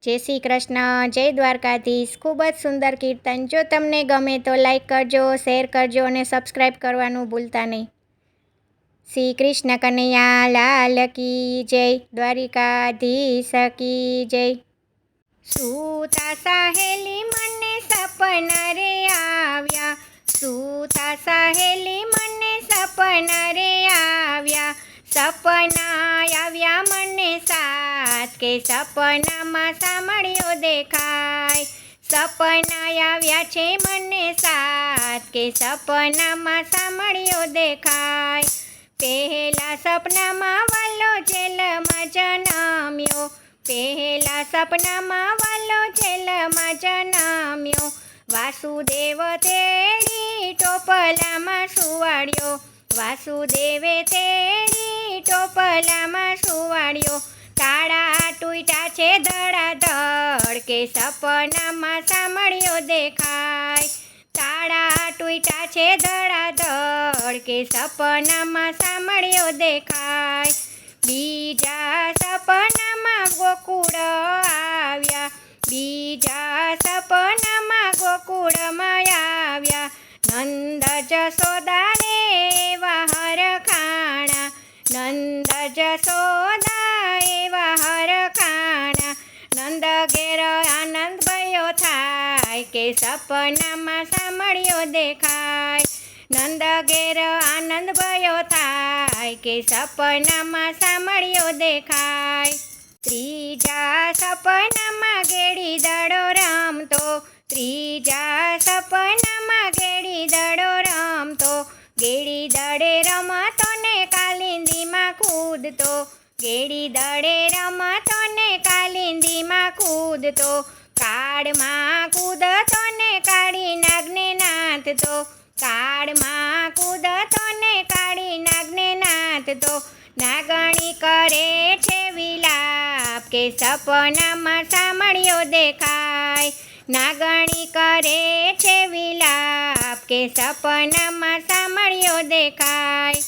જય શ્રી કૃષ્ણ, જય દ્વારકાધીશ. ખૂબ જ સુંદર કીર્તન. જો તમને ગમે તો લાઈક કરજો, શેર કરજો અને સબસ્ક્રાઈબ કરવાનું ભૂલતા નહીં. શ્રી કૃષ્ણ કનૈયા લાલ કી જય, દ્વારિકાધીશ કી જય. સૂતા સહેલી મને સપના રે આવ્યા, સૂતા સહેલી મને સપના રે આવ્યા, સપના આવ્યા મને સાત કે સપનામાં સાંભળ્યો દેખાય, સપના આવ્યા છે મને સાત કે સપનામાં સાંભળ્યો દેખાય. પહેલા સપનામાં વાલો જેલમાં જન્મ્યો, પહેલા સપનામાં વાલો જેલમાં જન્મ્યો, વાસુદેવ તેડી ટોપલામાં સુવાડ્યો, વાસુદેવે તેડી ટોપલામાં સુવાડ્યો. તાળા તૂટ્યા છે ધડાધડ કે સપનામાં સાંભળ્યો દેખાય, તાળા તૂટ્યા છે ધડાધડ કે સપનામાં સાંભળ્યો દેખાય. બીજા સપનામાં ગોકુળ આવ્યા, બીજા સપનામાં ગોકુળમાં આવ્યા, નંદ જશોદા રે એવા હરખાણા, નંદ જશોદા એવા હરખાણા. નંદ ઘેર આનંદ ભયો થાય કે સપનામાં સાંભળ્યો દેખાય, નંદ ઘેર આનંદ ભયો થાય કે સપનામાં સાંભળ્યો દેખાય. ત્રીજા સપનામાં ગેડી દડો રમતો, ત્રીજા સપનામાં ગેડી દડો રમતો, ગેડી દડે રમતો ને કાલિંદીમાં કૂદતો, ગેડી દડે રમતો ને કાલિંદીમાં કૂદતો, કાળમાં કૂદતો ને કાળી નાગને નાથતો, કાળમાં કૂદતો ને કાળી નાગને નાથતો. નાગણી કરે છે વિલાપ કે સપનામાં સાંભળ્યો દેખાય, નાગણી કરે છે વિલાપ કે સપનામાં સાંભળ્યો દેખાય.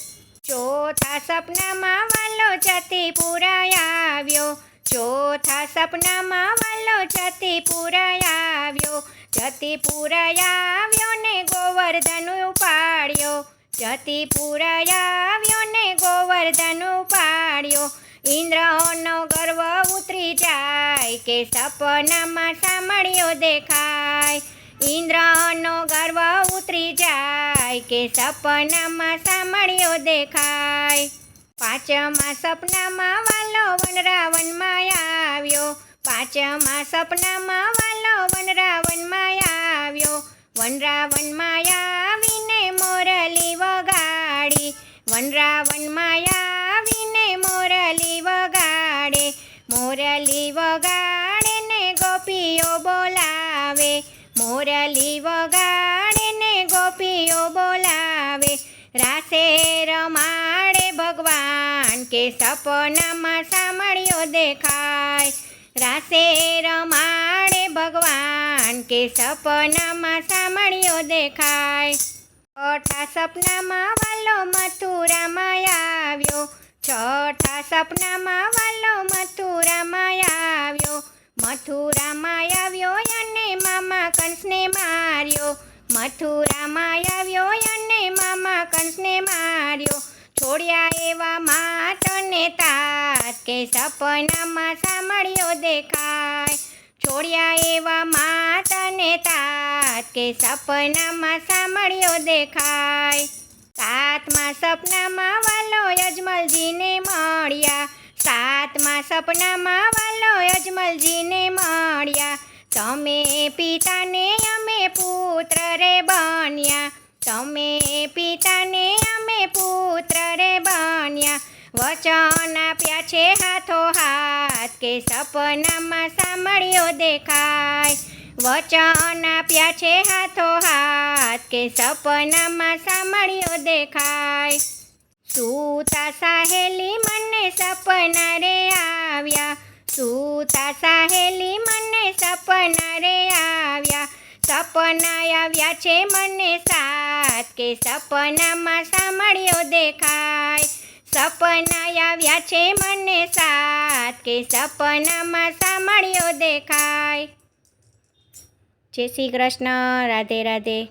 ચોથા સપનામાં વાલો જતીપુરા આવ્યો, ચોથા સપનામાં વાલો જતીપુરા આવ્યો, જતીપુરા આવ્યો ને ગોવર્ધન ઉપાડ્યો, જતીપુરા આવ્યો ને ગોવર્ધન ઉપાડ્યો. ઇન્દ્રનો ગર્વ ઉતરી જાય કે સપનામાં સાંભળ્યો દેખાય, ઇન્દ્રનો ગર્વ ઉતરી જાય કે સપનામાં સાંભળ્યો દેખાય. પાંચમા સપનામાં વાલો વનરાવનમાં આવ્યો, પાંચમા સપનામાં વાલો વનરાવનમાં આવ્યો, વનરાવનમાં આવીને મોરલી વગાડી, વનરાવનમાં આવીને મોરલી વગાડે, મોરલી વગાડે ને ગોપીઓ બોલાવે, મોરલી વગાડે ને ગોપીઓ બોલાવે. રાસે રમાડે ભગવાન કે સપનામાં સાંભળ્યો દેખાય, રાસે રમાડે ભગવાન કે સપનામાં સાંભળ્યો દેખાય. છઠ્ઠા સપનામાં વાલો મથુરામાં આવ્યો, છઠ્ઠા સપનામાં વાલો મથુરામાં આવ્યો, મથુરામાં આવ્યો અને મામા કંસને માર્યો, મથુરામાં આવ્યો અને મામા કંસને માર્યો. છોડ્યા એવા માટને તાત કે સપનામાં સાંભળ્યો દેખાય, છોડ્યા એવા માટને તાત કે સપનામાં સાંભળ્યો દેખાય. સાતમા સપનામાં વાલો અજમલજીને મળ્યા, સાતમા સપનામાં વાલો અજમલજીને મળ્યા, તમે પિતાને અમે પુત્ર રે બન્યા, તમે પિતાને અમે પુત્ર રે બન્યા. વચન આપ્યા છે હાથો હાથ કે સપનામાં સાંભળ્યો દેખાય, વચન આપ્યા છે હાથો હાથ કે સપનામાં સાંભળ્યો દેખાય. સૂતા સહેલી મને સપના રે આવ્યા, સૂતા સહેલી મને સપના રે આવ્યા, સપના આવ્યા છે મને સાત કે સપનામાં સાંભળ્યો દેખાય, સપના આવ્યા છે મને સાત, કે સપનામાં સાંભળ્યો દેખાય. જય શ્રી કૃષ્ણ. રાધે રાધે.